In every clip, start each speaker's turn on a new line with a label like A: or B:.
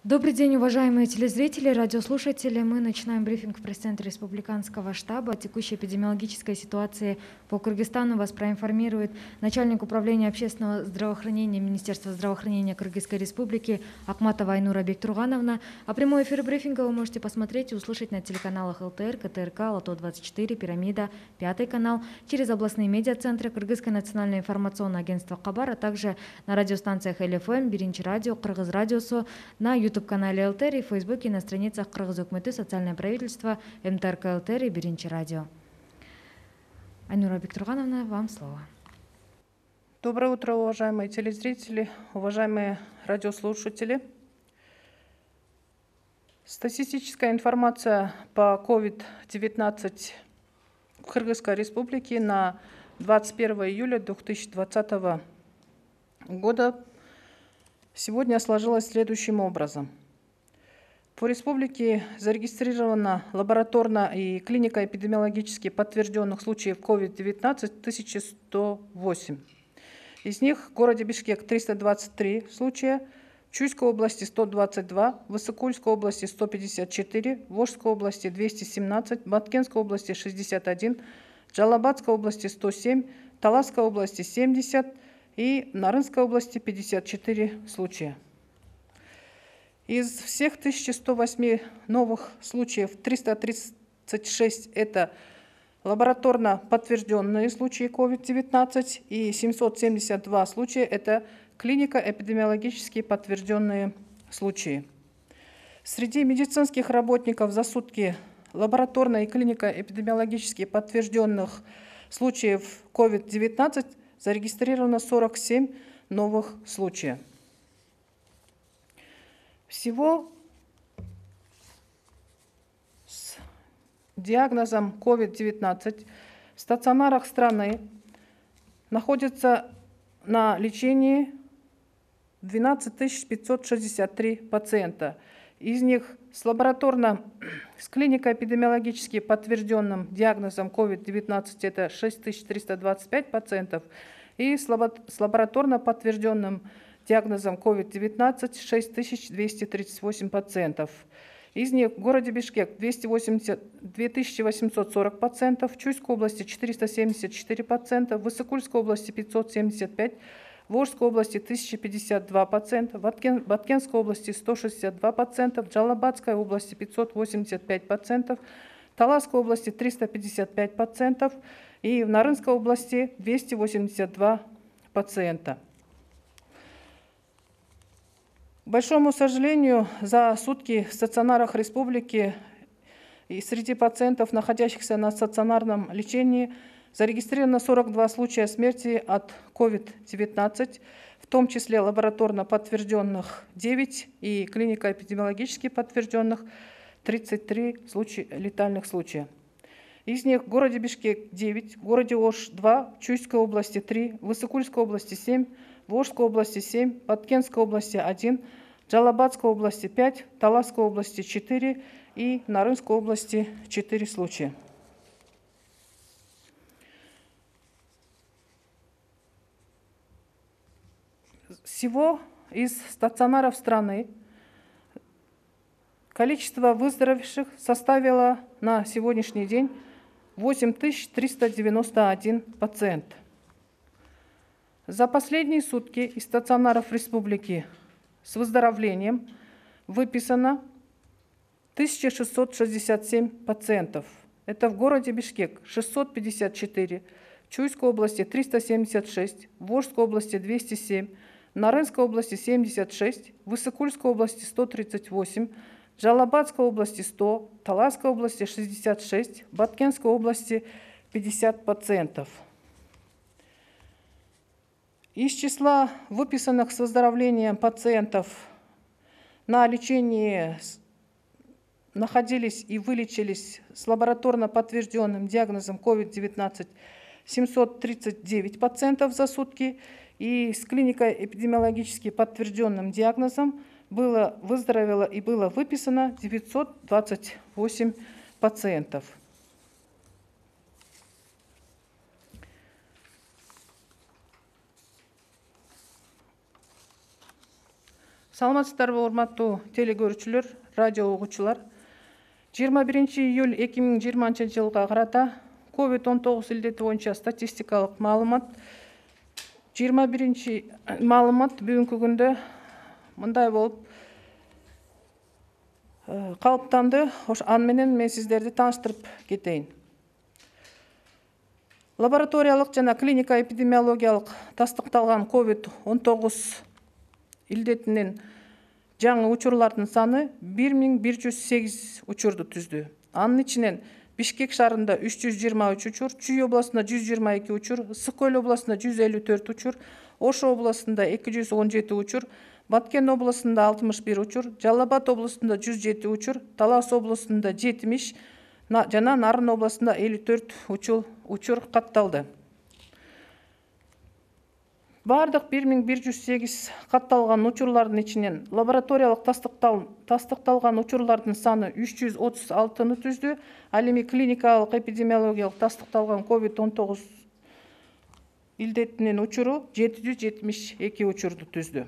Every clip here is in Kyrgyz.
A: Добрый день, уважаемые телезрители, радиослушатели. Мы начинаем брифинг в пресс-центре Республиканского штаба. О текущей эпидемиологической ситуации по Кыргызстану вас проинформирует начальник управления общественного здравоохранения Министерства здравоохранения Кыргызской Республики Акматова Айнура Бектургановна. А прямой эфир брифинга вы можете посмотреть и услышать на телеканалах ЛТР, КТРК, Лото-24, Пирамида, Пятый канал, через областные медиацентры, Кыргызское национальное информационное агентство Кабар, а также на радиостанциях ЛФМ, Биринчи радио, Кыргыз радиосу, на YouTube-канале ЛТР и в Фейсбуке на страницах Кыргыз Өкмөтү, социальное правительство, МТРК ЛТР и Биринчи радио. Айнура Бектургановна, вам слово.
B: Доброе утро, уважаемые телезрители, уважаемые радиослушатели. Статистическая информация по COVID-19 в Кыргызской Республике на 21 июля 2020 года сегодня сложилась следующим образом. По республике зарегистрировано лабораторно и клинико-эпидемиологически подтвержденных случаев COVID-19 1108. Из них в городе Бишкек 323 случая, в Чуйской области 122, в Иссыкульской области 154, в Волжской области 217, в Баткенской области 61, в Джалабадской области 107, в Таласской области 70 и в Нарынской области 54 случая. Из всех 1108 новых случаев 336 это лабораторно подтвержденные случаи COVID-19 и 772 случая это клинико-эпидемиологически подтвержденные случаи. Среди медицинских работников за сутки лабораторно и клинико-эпидемиологически подтвержденных случаев COVID-19 зарегистрировано 47 новых случаев. Всего с диагнозом COVID-19 в стационарах страны находится на лечении 12 563 пациента. Из них с клинико-эпидемиологически подтвержденным диагнозом COVID-19 это 6325 пациентов и с лабораторно подтвержденным диагнозом COVID-19 6238 пациентов. Из них в городе Бишкек 2840 пациентов, в Чуйской области 474 пациента, в Иссыкульской области 575, в Волжской области 1052 пациента, в Баткенской области 162 пациента, в Джалабадской области 585 пациентов, в Таласской области 355 пациентов и в Нарынской области 282 пациента. К большому сожалению, за сутки в стационарах республики и среди пациентов, находящихся на стационарном лечении, зарегистрировано 42 случая смерти от COVID-19, в том числе лабораторно подтвержденных 9 и клинико-эпидемиологически подтвержденных 33 летальных случая. Из них в городе Бишкек 9, в городе Ош 2, в Чуйской области 3, в Иссыкульской области 7, в Волжской области 7, в Баткенской области 1, в Джалабадской области 5, в Таласской области 4 и в Нарынской области 4 случая. Всего из стационаров страны количество выздоровевших составило на сегодняшний день 8391 пациент. За последние сутки из стационаров республики с выздоровлением выписано 1667 пациентов. Это в городе Бишкек 654, в Чуйской области 376, в Волжской области 207, в Нарынской области 76, в Иссыкульской области 138, в Джалабадской области 100, в Таласской области 66, в Баткенской области 50 пациентов. Из числа выписанных с выздоровлением пациентов на лечении находились и вылечились с лабораторно подтвержденным диагнозом COVID-19 739 пациентов за сутки и с клинико-эпидемиологически подтвержденным диагнозом выздоровело и было выписано 928 пациентов. Саламатсыздарбы, урматтуу телекөрүүчүлөр, радио угуучулар. 21 июль 2020 жылга карата COVID-19 илдети боюнча статистикалык маалымат 21 маалымат бүгүнкү күндө мындай болуп калыптанды. Аны менен мен сиздерди тааныштырып кетейин. Лабораториялык жана клиника эпидемиологиялык тастыкталган COVID-19 илдетинин жаңы учурлардын саны 1108 учурду түздү. Анын ичинен Бишкек шаарында 323 учур, Чүй областында 122 учур, Ысык-Көл областында 154 учур, Ош областында 217 учур, Баткен областында 61 учур, Жалал Абад областында 107 учур, Талас областында 70 жана Нарын областында 54 учур катталды. Бардык 1108 катталган учурлардын ичинен лабораториялык тастыкталган учурлардын саны 336-ны түздү. Ал эми клиникалык эпидемиологиялык тастыкталган COVID-19 илдетинин учуру 772 учурду түздү.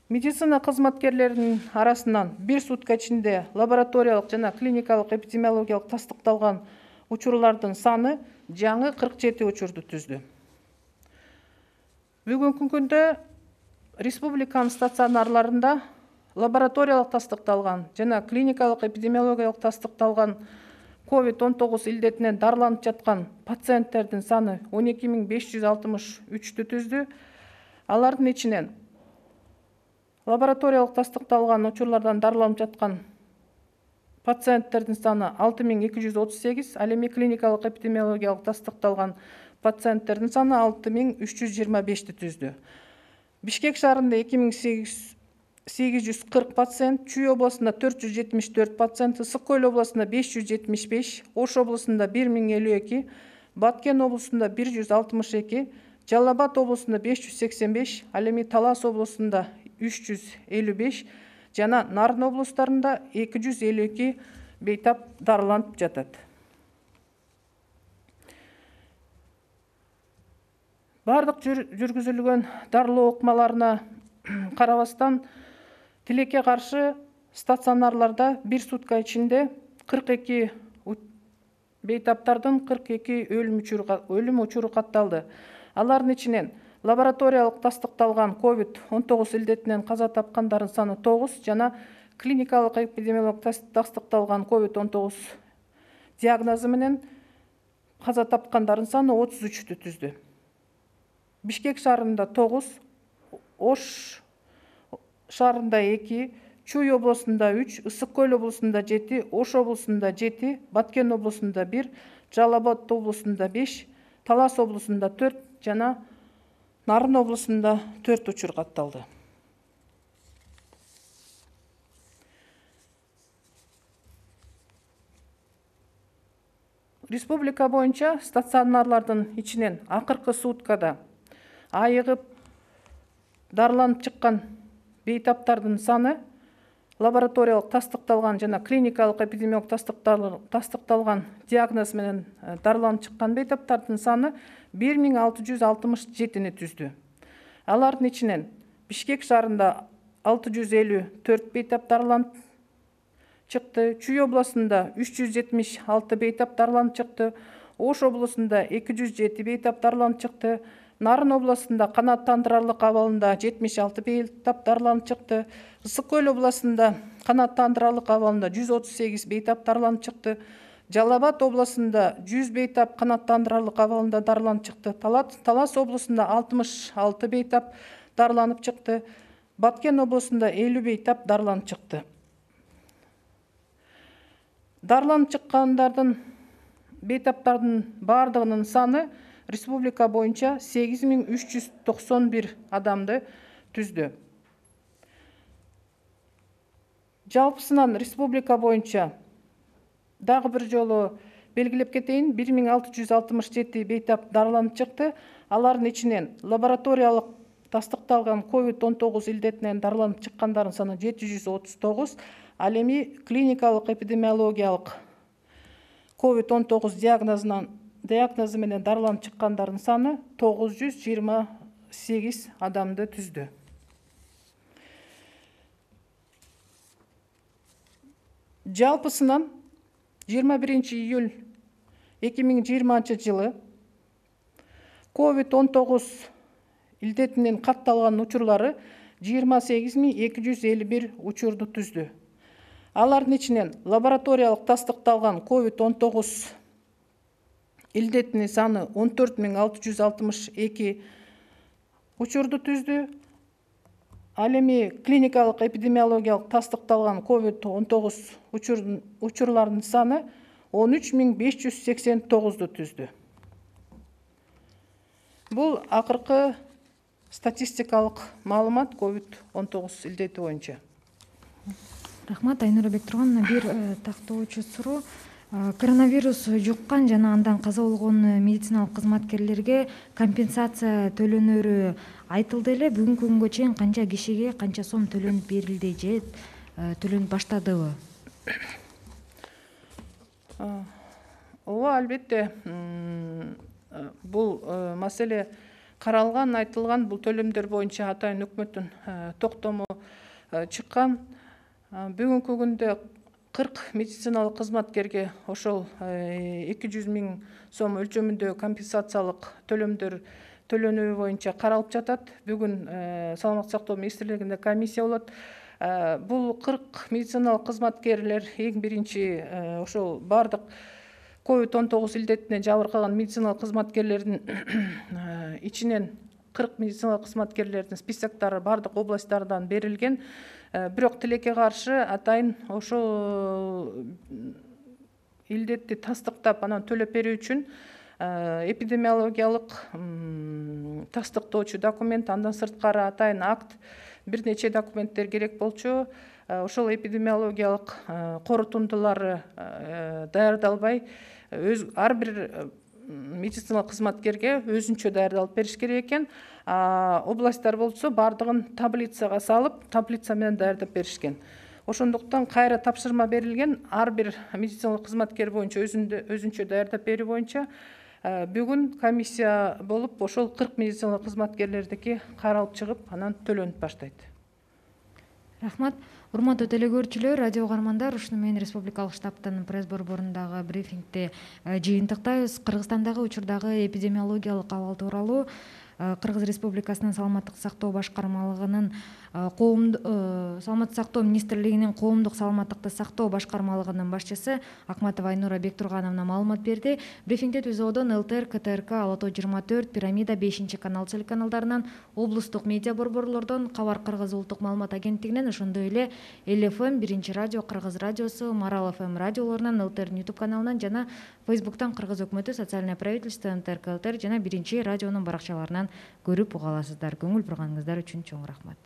B: Медицина кызматкерлеринин арасынан бир сутка ичинде лабораториялык жана клиникалык эпидемиологиялык тастыкталган учурлардын саны жаңы 47 учурду түздү. Бүгүнкү күндө республиканын стационарларында лабораториялык тастыкталган жана клиникалык эпидемиологиялык тастыкталган COVID-19 илдетинен дарыланып жаткан пациенттердин саны 12563-тү түздү. Алардын ичинен лабораториялык тастыкталган учурлардан дарыланып жаткан пациенттердин саны 6238, ал эми клиникалык эпидемиологиялык тастыкталган пациенттердин саны 6325-ти түздү. Бишкек шаарында 2840 пациент, Чүй областында 474 пациент, Ысык-Көл областында 575, Ош областында 1052, Баткен областында 162, Жалал Абад областында 585, ал эми Талас областында 355 жана Нарын областарында 252 бейтап дарыланып жатат. Бардык жүргүзүлгөн дарылоо окумаларына карабастан, тилекке каршы стационарларда бир сутка ичинде 42 бейтаптардын 42 өлүм учуру катталды. Алардын ичинен лабораториялык тастыкталган COVID-19 илдетинен каза тапкандардын саны 9 жана клиникалык эпидемиологиялык тастыкталган COVID-19 диагнозу менен каза тапкандардын саны 33-тү түздү. Бишкек шаарында 9, Ош шаарында 2, Чүй областында 3, Ысык-Көл областында 7, Ош областында 7, Баткен областында 1, Жалал Абад областында 5, Талас областында 4 жана Нарын областында 4 учур катталды. Республика боюнча стационарлардын ичинен акыркы суткада айыгып дарыланып чыккан бейтаптардын саны лабораториялык тастыкталган жана клиникалык эпидемиологиялык тастыкталган диагноз менен дарыланып чыккан бейтаптардын саны 1667-ни түздү. Алардын ичинен Бишкек шаарында 654 бейтап дарыланып чыкты, Чүй областында 376 бейтап дарыланып чыкты, Ош областында 207 бейтап дарыланып чыкты, Нарын областында канааттандырарлык абалында 76 бейтап дарыланып чыкты, Ысык-Көл областында канааттандырарлык абалында 138 бейтап дарыланып чыкты, Жалал Абад областында 100 бейтап канааттандырарлык абалында дарыланып чыкты, Талас областында 66 бейтап дарыланып чыкты, Баткен областында 50 бейтап дарыланып чыкты. Дарыланып чыккандардын бейтаптардын бардыгынын саны республика боюнча 8391 адамды түздү. Жалпысынан республика боюнча дагы бир жолу белгилеп кетейин, 1667 бейтап дарыланып чыкты. Алардын ичинен лабораториялык тастыкталган COVID-19 илдетинен дарыланып чыккандардын саны 739, ал эми клиникалык эпидемиологиялык COVID-19 диагнозу менен дарыланып чыккандардын саны 920 8 адамды түздү. Жалпысынан 21 июль 2020 жылы COVID-19 илдетинин катталган учурлары 28.251 учурду түздү. Алардын ичинен лабораториялык тастыкталган COVID-19 илдетинин саны 14.662 учурду түздү. Ал эми клиникалык эпидемиологиялык тастыкталган COVID-19 учурларынын саны 13.589 түздү. Бул акыркы статистикалык маалымат COVID-19 илдети боюнча.
A: Рахмат, Айнура Бектургановна. Бир тактоочу суроо. Коронавирус жуккан жана андан каза болгон медициналык кызматкерлерге компенсация төлөнөрү айтылды эле. Бүгүнкү күнгө чейин канча кишиге канча сом төлөнүп берилди же төлөнүп баштадыбы?
B: Ооба, албетте. Бул маселе каралган, айтылган. Бул төлөмдөр боюнча атайын өкмөттүн токтому чыккан. Бүгүнкү күндө 40 медициналык кызматкерге ошол 200 000 сом өлчөмүндө компенсациялык төлөмдөр төлөнүү боюнча каралып жатат. Бүгүн Саламаттык сактоо министрлигинде комиссия болот. Бул 40 медициналык кызматкерлер эң биринчи ошол бардык COVID-19 илдетине жабыркаган медициналык кызматкерлердин ичинен 40 медициналык кызматкерлердин списоктары бардык областтардан берилген. Бирок тилекке каршы атайын ошол илдетти тастыктап анан төлөп берүү үчүн эпидемиологиялык тастыктоочу документ, андан сырткары атайын акт, бир нече документтер керек болчу. Ошол эпидемиологиялык корутундулары даярдалбай, ар бир медициналык кызматкерге өзүнчө даярдалып бериш керек экен. Областтар болсо бардыгын таблицага салып, таблица менен даярдап беришкен. Ошондуктан кайра тапшырма берилген, ар бир медициналык кызматкер боюнча өзүнчө даярдап берүү боюнча бүгүн комиссия болуп, ошол 40 медициналык кызматкерлердики каралып чыгып, анан төлөнүп баштайт.
A: Рахмат. Урматтуу телекөрүүчүлөр, радио угармандар, ушуну менен республикалык штабтын пресс борборундагы брифингти жыйынтыктайбыз. Кыргызстандагы учурдагы эпидемиологиялык абал тууралуу Кыргыз Республикасынын Саламаттык сактоо башкармалыгынын Саламаттык сактоо министрлигинин коомдук саламаттыкты сактоо башкармалыгынын башчысы Акматова Айнура Бектургановна маалымат берди. Брифингти түзүүдөн ЛТР, КТРК, Ала Тоо 24, Пирамида 5-канал телеканалдарынан, облустук медиа борборлордон, Кабар Кыргыз улуттук маалымат агенттигинен, ошондой эле ЛФМ, Биринчи радио, Кыргыз радиосу, Марал ФМ радиолорунан, ЛТР YouTube каналынан жана Фейсбуктан Кыргыз өкмөтү, Социальное правительство, НТРК ЛТР жана Биринчи радионун баракчаларынан көрүп уга аласыздар. Көңүл бурганыңыздар үчүн чоң рахмат.